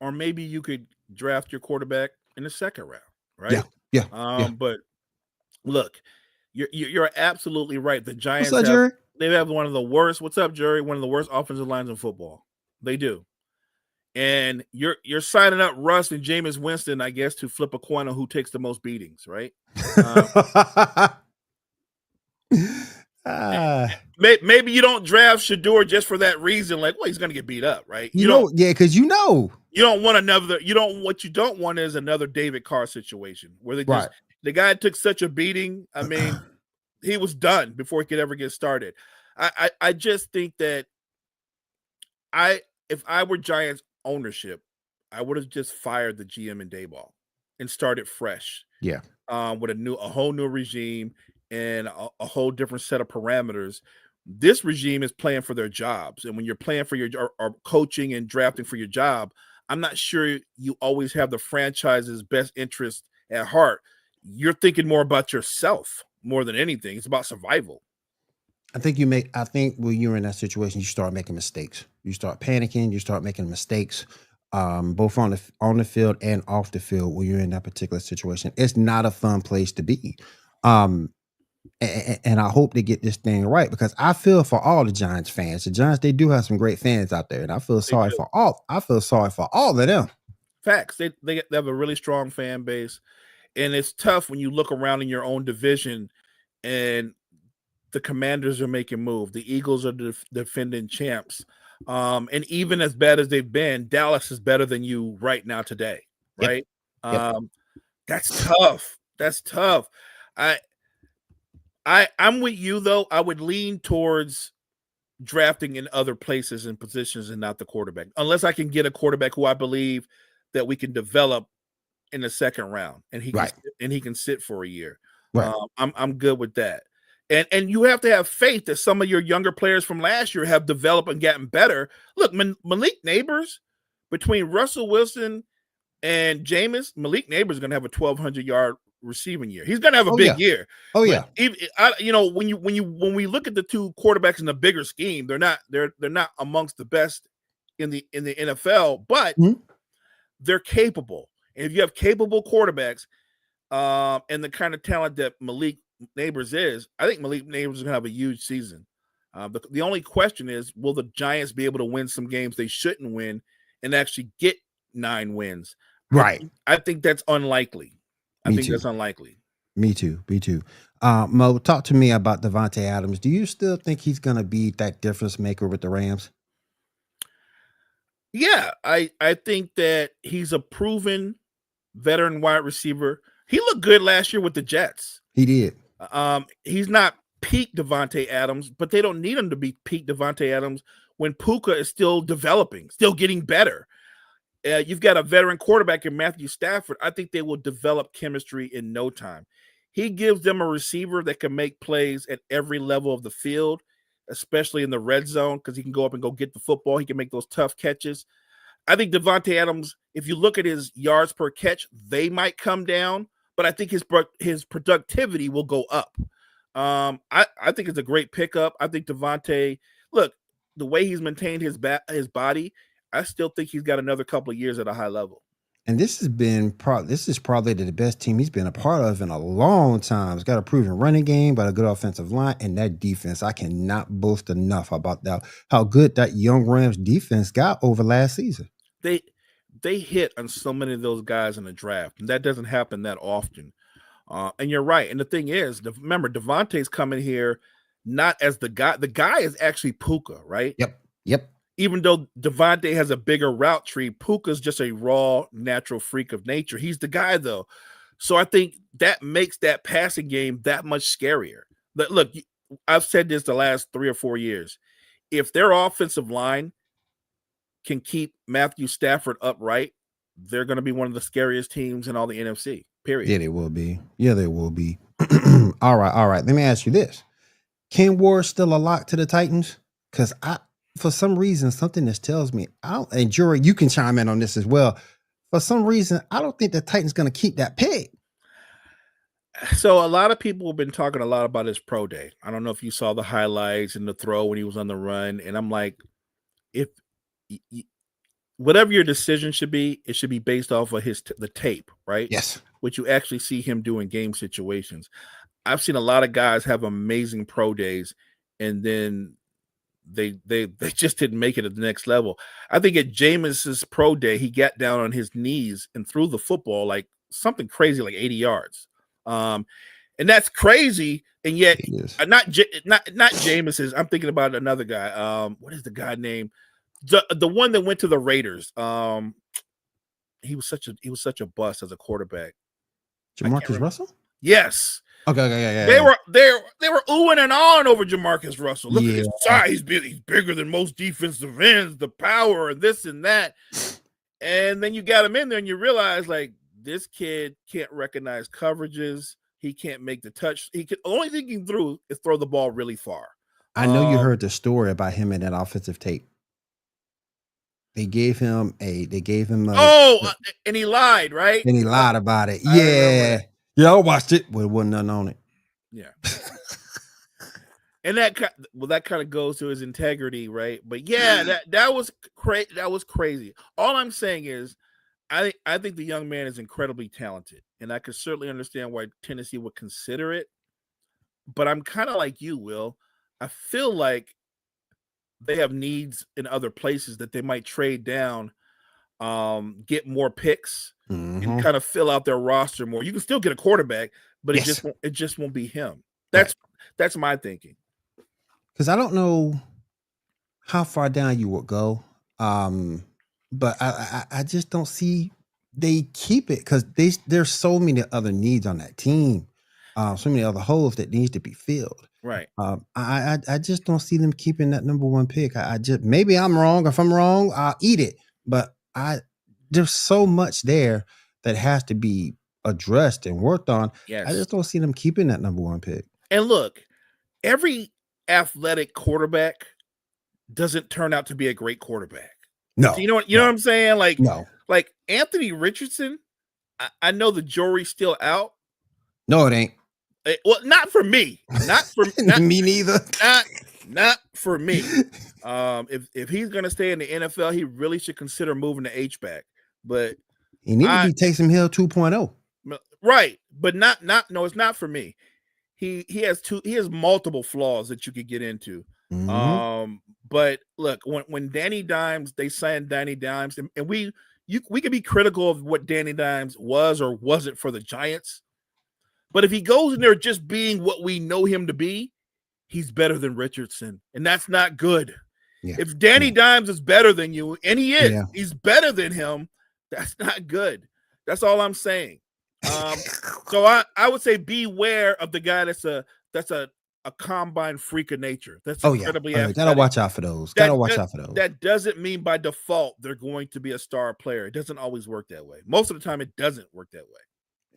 Or maybe you could draft your quarterback in the second round, right? Yeah. But look, you're absolutely right. The Giants What's up, Jerry? They have one of the worst. What's up, Jerry? One of the worst offensive lines in football. They do. And you're signing up Russ and Jameis Winston, I guess, to flip a coin on who takes the most beatings, right? Maybe you don't draft Shedeur just for that reason. Like, well, he's going to get beat up, right? Because you don't want another. What you don't want is another David Carr situation where the guy took such a beating. I mean, he was done before he could ever get started. I just think that if I were Giants ownership, I would have just fired the GM and Daboll and started fresh. Yeah. With a whole new regime and a whole different set of parameters. This regime is playing for their jobs. And when you're playing for or coaching and drafting for your job, I'm not sure you always have the franchise's best interest at heart. You're thinking more about yourself more than anything. It's about survival. I think when you're in that situation, you start making mistakes. You start panicking. You start making mistakes, both on the field and off the field. When you're in that particular situation, it's not a fun place to be. And I hope they get this thing right, because I feel for all the Giants fans. The Giants, they do have some great fans out there, and I feel sorry for all. I feel sorry for all of them. Facts. They have a really strong fan base, and it's tough when you look around in your own division and the Commanders are making moves. The Eagles are defending champs. And even as bad as they've been, Dallas is better than you right now today, right? Yep. That's tough. That's tough. I'm with you, though. I would lean towards drafting in other places and positions and not the quarterback, unless I can get a quarterback who I believe that we can develop in the second round, and he can sit for a year. Right. I'm good with that. And you have to have faith that some of your younger players from last year have developed and gotten better. Look, Malik Neighbors, between Russell Wilson and Jameis, Malik Neighbors is going to have a 1,200-yard receiving year. He's going to have a big year. Oh yeah. When we look at the two quarterbacks in the bigger scheme, they're not amongst the best in the NFL, but they're capable. And if you have capable quarterbacks, and the kind of talent that Malik Neighbors is, I think Malik Neighbors is going to have a huge season. The only question is, will the Giants be able to win some games they shouldn't win and actually get 9 wins? Right. I think that's unlikely. That's unlikely. Me too. Mo, talk to me about Davante Adams. Do you still think he's going to be that difference maker with the Rams? Yeah, I think that he's a proven veteran wide receiver. He looked good last year with the Jets. He did. He's not peak Davante Adams, but they don't need him to be peak Davante Adams when Puka is still developing, still getting better. You've got a veteran quarterback in Matthew Stafford. I think they will develop chemistry in no time. He gives them a receiver that can make plays at every level of the field, especially in the red zone, because he can go up and go get the football. He can make those tough catches. I think Davante Adams, if you look at his yards per catch, they might come down, but I think his productivity will go up. I think it's a great pickup. I think Davante, look, the way he's maintained his body, I still think he's got another couple of years at a high level. And this is probably the best team he's been a part of in a long time. It's got a proven running game, but a good offensive line, and that defense. I cannot boast enough about that. How good that young Rams defense got over last season. They hit on so many of those guys in the draft, and that doesn't happen that often. And you're right. And the thing is, remember, Davante's coming here not as the guy. The guy is actually Puka, right? Yep. Even though Davante has a bigger route tree, Puka's just a raw, natural freak of nature. He's the guy, though. So I think that makes that passing game that much scarier. But look, I've said this the last 3 or 4 years. If their offensive line can keep Matthew Stafford upright, they're going to be one of the scariest teams in all the NFC, period. Yeah, they will be. All right. Let me ask you this. Ken Ward still a lock to the Titans? Because for some reason, something just tells me, and Jory, you can chime in on this as well. For some reason, I don't think the Titans going to keep that pick. So a lot of people have been talking a lot about his pro day. I don't know if you saw the highlights and the throw when he was on the run. And I'm like, if whatever your decision should be, it should be based off of the tape, right? Yes. What you actually see him do in game situations. I've seen a lot of guys have amazing pro days, and then they just didn't make it at the next level. I think at Jameis's pro day, he got down on his knees and threw the football like something crazy, like 80 yards. And that's crazy. And yet, not Jameis's. I'm thinking about another guy. What is the guy name? The one that went to the Raiders. He was such a bust as a quarterback. Jamarcus Russell? Yes. Okay. They were oohing and ahhing over Jamarcus Russell. Look at his size. He's bigger than most defensive ends, the power, and this and that. And then you got him in there and you realize, like, this kid can't recognize coverages. He can't make the touch. Only thing he can do is throw the ball really far. I know you heard the story about him in that offensive tape. They gave him and he lied, right? And he lied about it. Yeah, I watched it, but it wasn't nothing on it. Yeah. And that kind of goes to his integrity, right? But yeah, that was crazy. That was crazy. All I'm saying is, I think the young man is incredibly talented, and I could certainly understand why Tennessee would consider it. But I'm kind of like you, Will. I feel like they have needs in other places that they might trade down, get more picks, and kind of fill out their roster more. You can still get a quarterback, but Yes. it just won't be him. Right. That's my thinking. Because I don't know how far down you would go, but I just don't see they keep it because there's so many other needs on that team, so many other holes that needs to be filled. Right. I just don't see them keeping that number one pick. I just maybe I'm wrong. If I'm wrong, I'll eat it. But there's so much there that has to be addressed and worked on. Yes. I just don't see them keeping that number one pick. And look, every athletic quarterback doesn't turn out to be a great quarterback. No, So you know what I'm saying? Like, no, like Anthony Richardson, I know the jury's still out. no, it ain't. Well, not for me. Not for me neither. Not for me. If he's gonna stay in the NFL, he really should consider moving to H-back. But he needs to be Taysom Hill 2.0. Right, but not no, it's not for me. He has multiple flaws that you could get into. But look, when Danny Dimes, they signed Danny Dimes, and we could be critical of what Danny Dimes was or wasn't for the Giants. But if he goes in there just being what we know him to be, he's better than Richardson, and that's not good. Yeah. If Danny Dimes is better than you, and he is, he's better than him, that's not good. That's all I'm saying. So I would say beware of the guy that's a combine freak of nature. That's incredibly athletic. Gotta watch out for those. That doesn't mean by default they're going to be a star player. It doesn't always work that way. Most of the time, it doesn't work that way.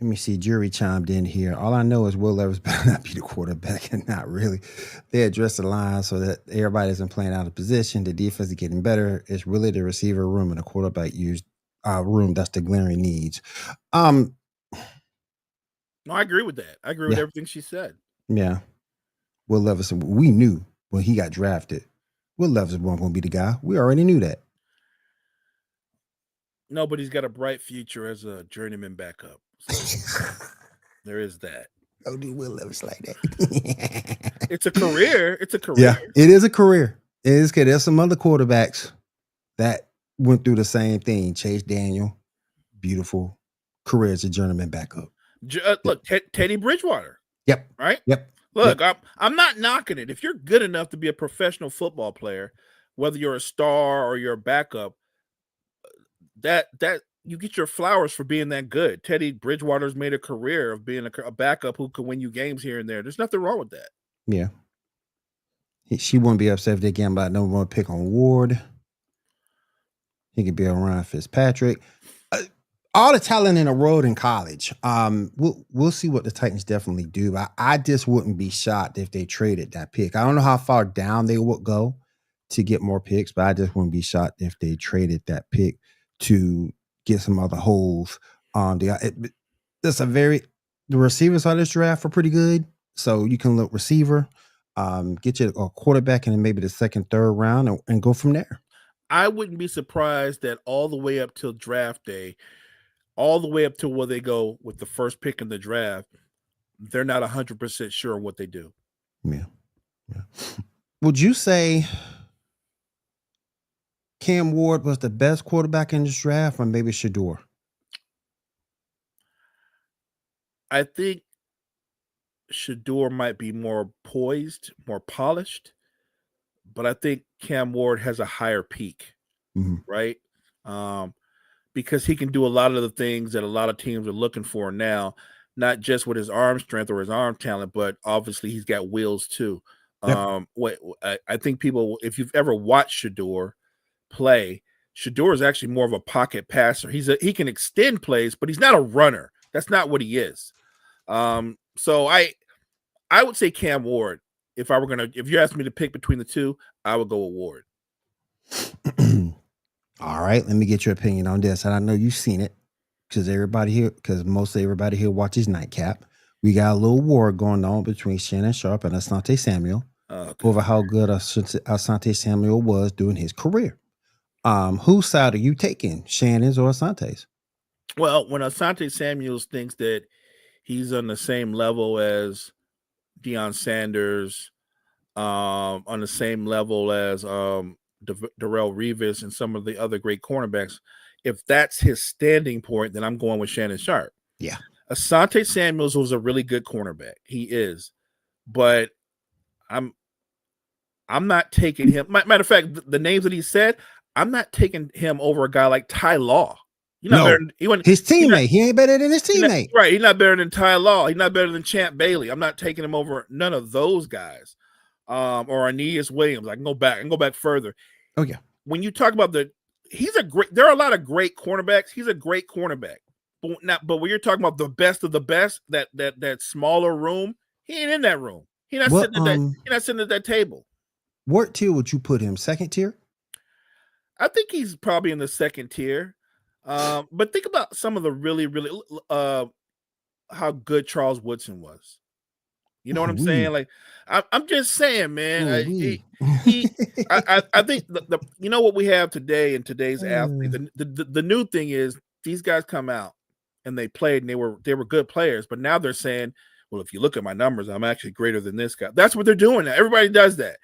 Let me see. Jury chimed in here. All I know is Will Levis better not be the quarterback, and not really. They address the line so that everybody isn't playing out of position. The defense is getting better. It's really the receiver room and the quarterback room that's the glaring needs. No, I agree with that. I agree with everything she said. Yeah. Will Levis, we knew when he got drafted, Will Levis wasn't going to be the guy. We already knew that. No, but he's got a bright future as a journeyman backup. So there is that. Oh, do Will Levis like that? It's a career. It's a career. Yeah, it is a career. It is. There's some other quarterbacks that went through the same thing. Chase Daniel, beautiful career as a journeyman backup. Look, Teddy Bridgewater. Yep. Right? Yep. Look, I'm not knocking it. If you're good enough to be a professional football player, whether you're a star or you're a backup, that you get your flowers for being that good. Teddy Bridgewater's made a career of being a backup who can win you games here and there. There's nothing wrong with that. Yeah. She wouldn't be upset if they gamble about number one pick on Ward. He could be on Ryan Fitzpatrick. All the talent in the world in college. We'll see what the Titans definitely do. I just wouldn't be shocked if they traded that pick. I don't know how far down they would go to get more picks, but I just wouldn't be shocked if they traded that pick to get some other holes. The receivers on this draft are pretty good, so you can look receiver, get you a quarterback in maybe the second, third round, and go from there. I wouldn't be surprised that all the way up till draft day, all the way up to where they go with the first pick in the draft, they're not 100% sure what they do. Yeah. Would you say Cam Ward was the best quarterback in this draft, or maybe Shedeur? I think Shedeur might be more poised, more polished, but I think Cam Ward has a higher peak, right? Because he can do a lot of the things that a lot of teams are looking for now, not just with his arm strength or his arm talent, but obviously he's got wheels too. Yep. I think people, if you've ever watched Shedeur play, Shedeur is actually more of a pocket passer. He can extend plays, but he's not a runner. That's not what he is. So I would say Cam Ward. If you asked me to pick between the two, I would go with Ward. All right, let me get your opinion on this. And I know you've seen it because mostly everybody here watches Nightcap. We got a little war going on between Shannon Sharp and Asante Samuel over how good Asante Samuel was during his career. Whose side are you taking, Shannon's or Asante's? Well, when Asante Samuels thinks that he's on the same level as Deion Sanders, on the same level as Darrelle Revis and some of the other great cornerbacks, if that's his standing point, then I'm going with Shannon Sharp. Yeah. Asante Samuels was a really good cornerback. He is. But I'm not taking him. Matter of fact, the names that he said, I'm not taking him over a guy like Ty Law. His teammate. He ain't better than his teammate. Right. He's not better than Ty Law. He's not better than Champ Bailey. I'm not taking him over none of those guys. Or Aeneas Williams. I can go back further. Oh, yeah. When you talk about there are a lot of great cornerbacks. He's a great cornerback. But when you're talking about the best of the best, that smaller room, he ain't in that room. He's not sitting at that table. What tier would you put him? Second tier? I think he's probably in the second tier. But think about some of the really, really how good Charles Woodson was. You know what I'm saying? Like, I'm just saying, man. I think you know what we have today in today's athlete. The new thing is these guys come out and they played and they were good players, but now they're saying, well, if you look at my numbers, I'm actually greater than this guy. That's what they're doing now. Everybody does that.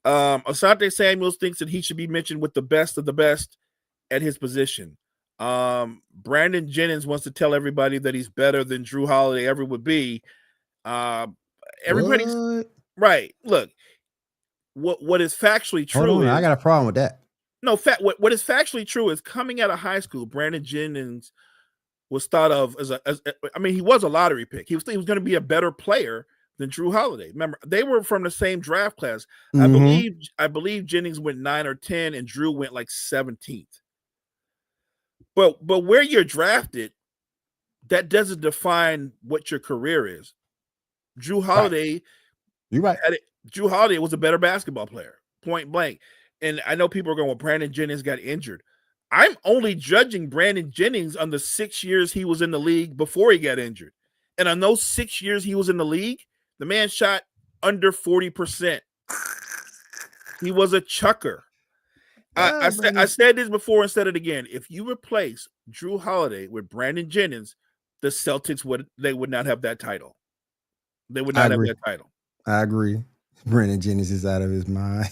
Asante Samuels thinks that he should be mentioned with the best of the best at his position. Brandon Jennings wants to tell everybody that he's better than Drew Holiday ever would be. Everybody's right. Look, what is factually true? Hold on, I got a problem with that. No, what is factually true is coming out of high school, Brandon Jennings was thought of as he was a lottery pick. He was going to be a better player than Drew Holiday. Remember, they were from the same draft class. I believe Jennings went 9 or 10 and Drew went like 17th. But where you're drafted, that doesn't define what your career is. Drew Holiday, you're right. Drew Holiday was a better basketball player, point blank. And I know people are going, well, Brandon Jennings got injured. I'm only judging Brandon Jennings on the 6 years he was in the league before he got injured. And on those 6 years he was in the league, the man shot under 40%. He was a chucker. I said this before and said it again. If you replace Drew Holiday with Brandon Jennings, the Celtics would not have that title. They would not have that title. I agree. Brandon Jennings is out of his mind.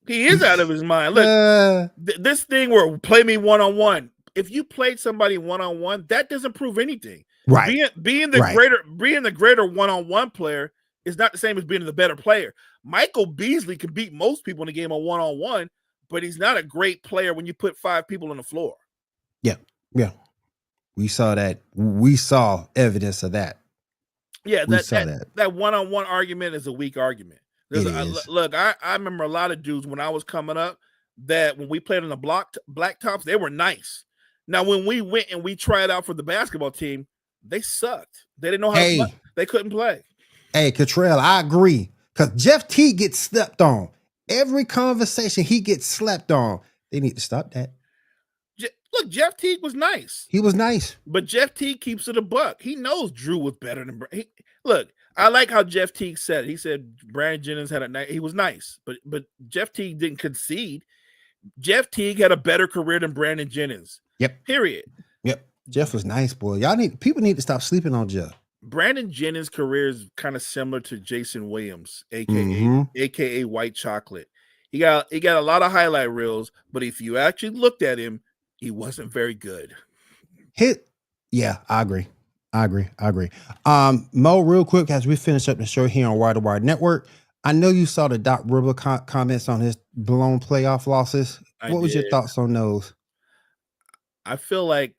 He is out of his mind. Look, this thing where play me one-on-one. If you played somebody one-on-one, that doesn't prove anything. Right. Being the greater one-on-one player is not the same as being the better player. Michael Beasley can beat most people in the game on one-on-one, but he's not a great player when you put 5 people on the floor. Yeah. Yeah. We saw that. We saw evidence of that. Yeah, that one-on-one argument is a weak argument. Look, I remember a lot of dudes when I was coming up that when we played on the blacktops, they were nice. Now, when we went and we tried out for the basketball team, they sucked. They didn't know how to play. They couldn't play. Hey, Cottrell, I agree. Because Jeff Teague gets slept on. Every conversation, he gets slept on. They need to stop that. Look, Jeff Teague was nice. He was nice. But Jeff Teague keeps it a buck. He knows Drew was better than Brandon. Look, I like how Jeff Teague said it. He said Brandon Jennings had a night. He was nice, but Jeff Teague didn't concede. Jeff Teague had a better career than Brandon Jennings. Yep. Period. Yep. Jeff was nice, boy. People need to stop sleeping on Jeff. Brandon Jennings' career is kind of similar to Jason Williams, aka White Chocolate. He got a lot of highlight reels, but if you actually looked at him, he wasn't very good. Yeah, I agree. Mo, real quick, as we finish up the show here on Wire to Wire Network, I know you saw the Doc Rivers comments on his blown playoff losses. What was your thoughts on those? I feel like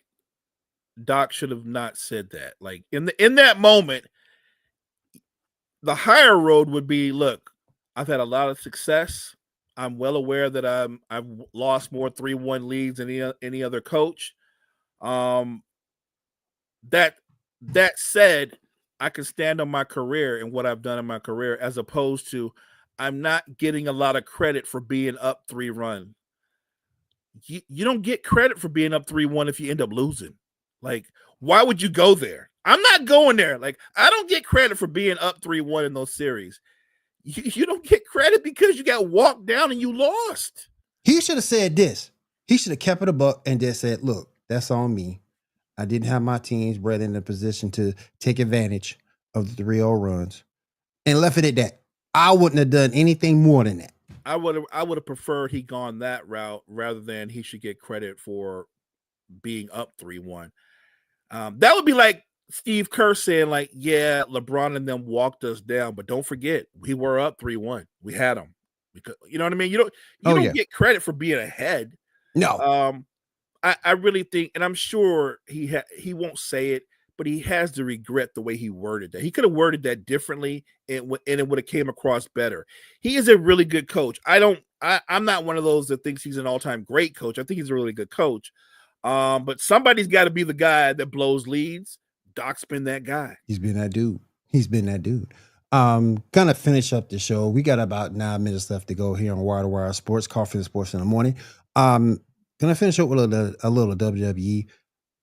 Doc should have not said that. Like in that moment, the higher road would be, look, I've had a lot of success. I'm well aware that I've lost more 3-1 leads than any other coach. That said, I can stand on my career and what I've done in my career, as opposed to I'm not getting a lot of credit for being up 3-1. You don't get credit for being up 3-1 if you end up losing. Like, why would you go there? I'm not going there. Like, I don't get credit for being up 3-1 in those series. You don't get credit because you got walked down and you lost. He should have said this. He should have kept it a buck and just said, look, that's on me. I didn't have my teams bred in a position to take advantage of the 3-0 runs and left it at that. I wouldn't have done anything more than that. I would have preferred he gone that route rather than he should get credit for being up 3-1. That would be like Steve Kerr saying, like, yeah, LeBron and them walked us down, but don't forget, we were up 3-1. We had them. Because, you know what I mean? You don't get credit for being ahead. No. I really think, and I'm sure he won't say it, but he has to regret the way he worded that. He could have worded that differently, and it would have came across better. He is a really good coach. I'm not one of those that thinks he's an all-time great coach. I think he's a really good coach. But somebody's got to be the guy that blows leads. Doc's been that guy. He's been that dude. Gonna finish up the show. We got about 9 minutes left to go here on Wire to Wire Sports, Coffee and Sports in the Morning. Gonna finish up with a little WWE.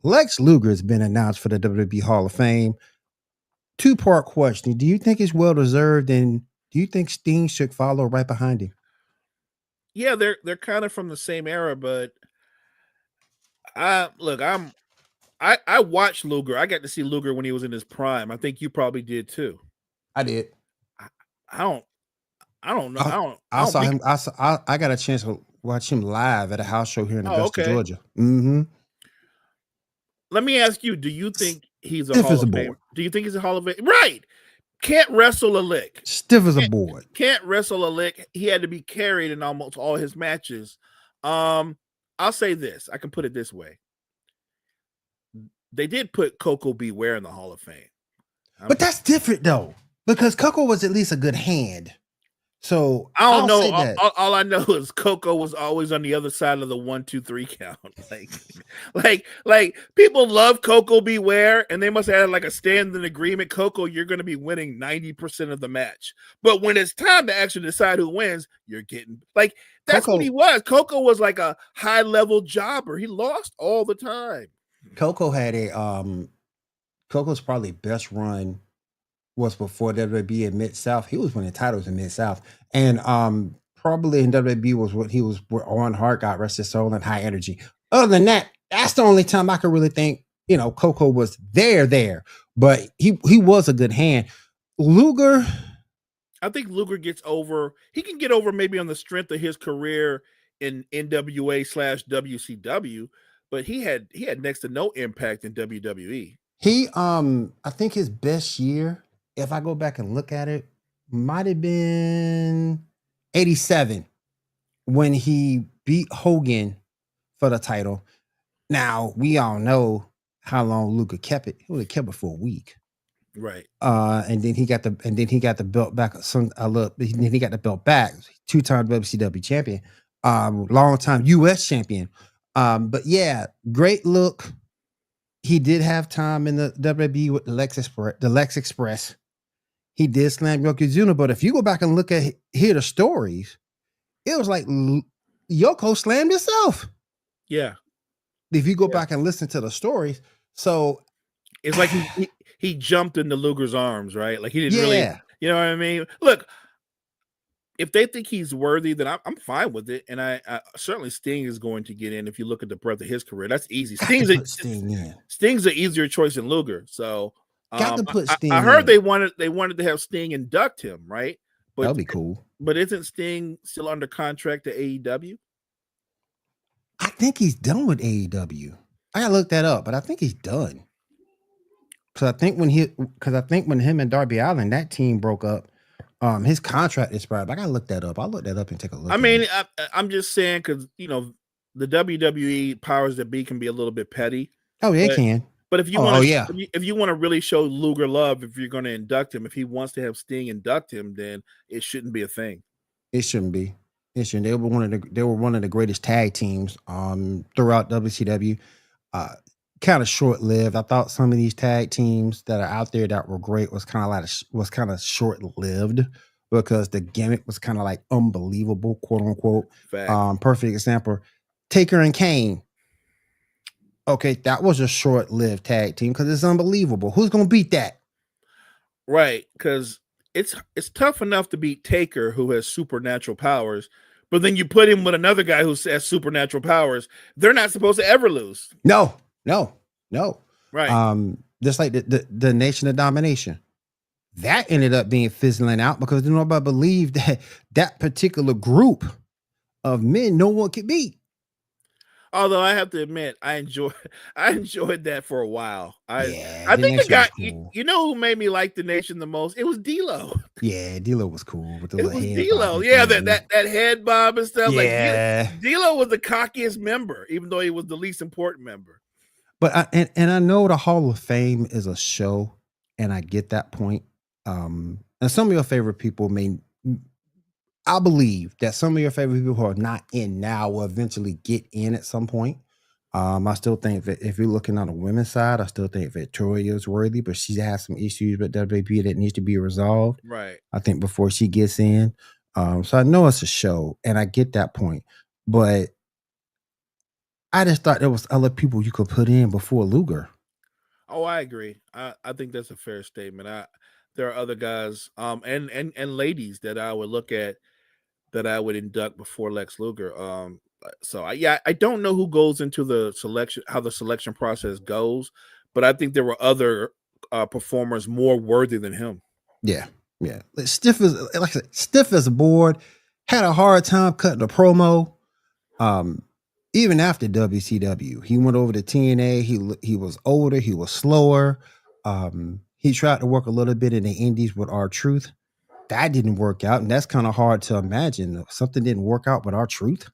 Lex Luger has been announced for the WWE Hall of Fame. 2-part question. Do you think it's well-deserved, and do you think Sting should follow right behind him? Yeah, they're kind of from the same era, but I watched Luger. I got to see Luger when he was in his prime. I think you probably did too. I did. I don't know. I got a chance to watch him live at a house show here in Augusta, Georgia. Mm-hmm. Let me ask you, do you think he's a Hall of Famer? Do you think he's a Hall of Famer? Right. Can't wrestle a lick. Stiff as a board. Can't wrestle a lick. He had to be carried in almost all his matches. I'll say this. I can put it this way. They did put Coco Beware in the Hall of Fame. But that's different, though, because Coco was at least a good hand. So I don't know. All I know is Coco was always on the other side of the 1, 2, 3 count. Like people love Coco Beware, and they must have had like a standing agreement. Coco, you're going to be winning 90% of the match, but when it's time to actually decide who wins, you're getting like that's Coco, what he was. Coco was like a high level jobber. He lost all the time. Coco had Coco's probably best run was before WWE in Mid-South. He was winning titles in Mid-South. And probably in WWE was what he was on Hard, God rest his soul, and High Energy. Other than that, that's the only time I could really think, Coco was there. But he was a good hand. Luger. I think Luger gets over. He can get over maybe on the strength of his career in NWA/WCW, but he had next to no impact in WWE. He I think his best year, if I go back and look at it, might have been 87 when he beat Hogan for the title. Now we all know how long Luger kept it. He only kept it for a week. Right. And then he got the belt back. Then he got the belt back. 2-time WCW champion. Long time US champion. But yeah, great look. He did have time in the WWE with the Lex Express. He did slam Yokozuna, but if you go back and hear the stories, it was like Yoko slammed himself. Yeah. If you go back and listen to the stories, so it's like he jumped into Luger's arms, right? Like he didn't really, you know what I mean? Look, if they think he's worthy, then I'm fine with it. And I certainly Sting is going to get in. If you look at the breadth of his career, that's easy. Sting's an easier choice than Luger. So got to put Sting. I heard they wanted to have Sting induct him, right? But that'd be cool. But isn't Sting still under contract to AEW? I think he's done with AEW. I gotta look that up, but I think he's done. So I think when him and Darby Allin, that team broke up, his contract expired. I gotta look that up. I'll look that up and take a look. I mean, I'm just saying because the WWE powers that be can be a little bit petty. Oh, they can. But if you want if you want to really show Luger love, if you're going to induct him, if he wants to have Sting induct him, then it shouldn't be a thing. It shouldn't be. It shouldn't. They were one of the greatest tag teams throughout WCW. Kind of short-lived. I thought some of these tag teams that are out there that were great was kind of short-lived because the gimmick was kind of like unbelievable, quote unquote. Perfect example, Taker and Kane. Okay, that was a short-lived tag team because it's unbelievable. Who's gonna beat that? Right, because it's tough enough to beat Taker, who has supernatural powers, but then you put him with another guy who has supernatural powers. They're not supposed to ever lose. No, no, no. Right. Just like the Nation of Domination. That ended up being fizzling out because nobody believed that that particular group of men no one could beat. Although I have to admit, I enjoyed that for a while. Yeah, I the think the Nation guy was cool. you know who made me like the Nation the most? It was D'Lo. Yeah, D'Lo was cool with the It little was head D'Lo. bobbing Yeah, thing. that head bob and stuff. Like Yeah, D'Lo was the cockiest member, even though he was the least important member. but I know the Hall of Fame is a show, and I get that point. And some of your favorite people may, I believe that some of your favorite people who are not in now will eventually get in at some point. I still think that if you're looking on the women's side, I still think Victoria is worthy, but she has some issues with WWE that needs to be resolved. Right. I think before she gets in. So I know it's a show, and I get that point, but I just thought there was other people you could put in before Luger. Oh, I agree. I think that's a fair statement. There are other guys, and ladies that I would look at that I would induct before Lex Luger. I don't know who goes into the selection, how the selection process goes, but I think there were other performers more worthy than him. Yeah, yeah. Like I said, stiff as a board. Had a hard time cutting a promo. Um, Even after WCW, he went over to TNA. He was older. He was slower. He tried to work a little bit in the Indies with R-Truth. That didn't work out, and that's kind of hard to imagine. Something didn't work out with R-Truth.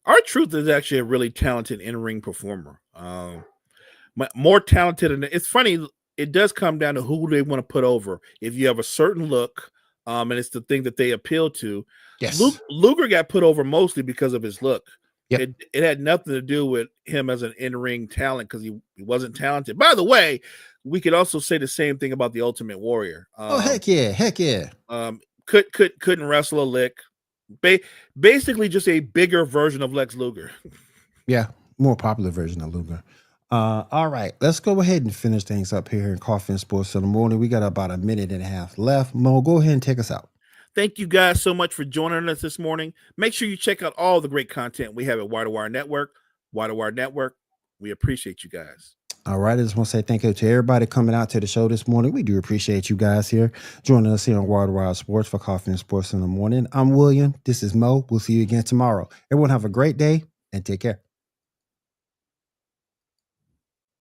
R-Truth is actually a really talented in-ring performer. More talented, and it's funny. It does come down to who they want to put over. If you have a certain look, and it's the thing that they appeal to. Yes. Luger got put over mostly because of his look. Yep. It had nothing to do with him as an in-ring talent because he wasn't talented. By the way, we could also say the same thing about the Ultimate Warrior. Oh heck yeah, heck yeah. Couldn't wrestle a lick. Basically, just a bigger version of Lex Luger. Yeah, more popular version of Luger. All right, let's go ahead and finish things up here in Coffee and Sports in the Morning. We got about a minute and a half left. Mo, go ahead and take us out. Thank you guys so much for joining us this morning. Make sure you check out all the great content we have at Wire to Wire Network. Wire to Wire Network. We appreciate you guys. All right, I just want to say thank you to everybody coming out to the show this morning. We do appreciate you guys here joining us here on Wire to Wire Sports for Coffee and Sports in the Morning. I'm William. This is Mo. We'll see you again tomorrow. Everyone have a great day and take care.